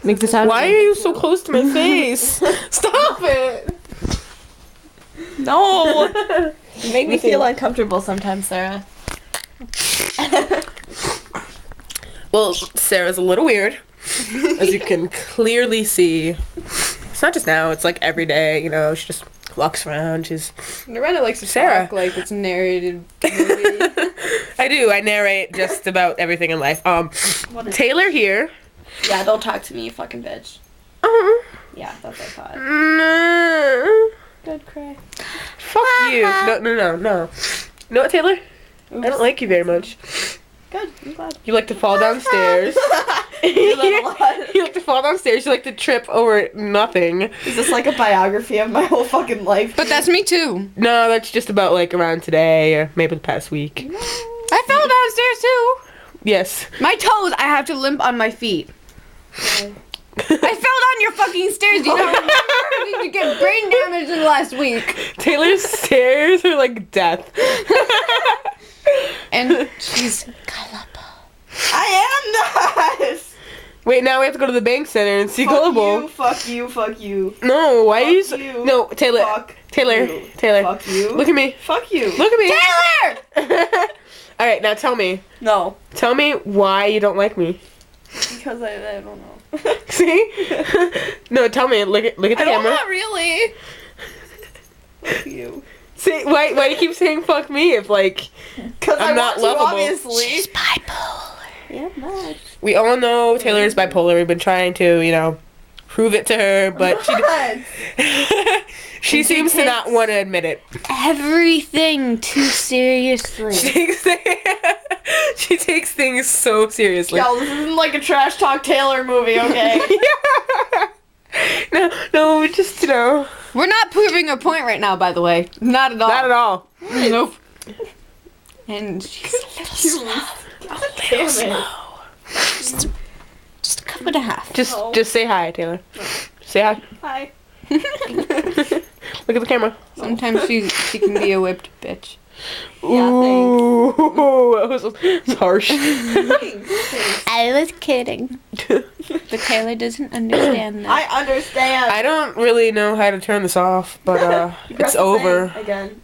Make the sound. Why are you so close to my face? Stop it! No! You make me feel uncomfortable sometimes, Sarah. Well, Sarah's a little weird, as you can clearly see. It's not just now, it's like every day, you know, she just walks around, she's... Miranda likes to Sarah. talk like it's a narrated movie. I do, I narrate just about everything in life. Taylor here. Yeah, don't talk to me, you fucking bitch. Uh-huh. Yeah, that's what I thought. No. Good cry. Fuck you. No. You know what, Taylor? I don't like you very much. Good, I'm glad. You like to fall downstairs. You little lot. You like to fall downstairs. You like to trip over nothing. Is this like a biography of my whole fucking life? But that's me too. No, that's just about like around today or maybe the past week. I fell downstairs too. Yes. My toes, I have to limp on my feet. I fell down your fucking stairs. You don't remember? Did you get brain damage in the last week? Taylor's stairs are like death. And she's gullible. I am not! Wait, now we have to go to the bank center and see Global. Fuck you. No, why are you so... Fuck you. No, Taylor. Fuck Taylor. you. Taylor. Fuck you. Look at me. Fuck you. Look at me. Taylor! Alright, now tell me. No. Tell me why you don't like me. Because I don't know. See? No, tell me. Look at the camera. Not really. Fuck you. See, why do you keep saying fuck me if like Because I'm not lovable? obviously. She's bipolar. Yeah, not. we all know Taylor is bipolar. We've been trying to, you know, prove it to her, but she seems to not want to admit it. Everything too seriously. She takes things so seriously. Yo, this isn't like a trash talk Taylor movie, okay? No, we just, you know, We're not proving a point right now, by the way. Not at all. not at all. Nope. And she's a little slow. Just a cup and a half. Just say hi, Taylor. Say hi. Hi. Look at the camera. Sometimes she can be a whipped bitch. Yeah, Ooh, that was harsh. I was kidding. But Taylor doesn't understand that. I understand. I don't really know how to turn this off, but You it's press the over. thing again.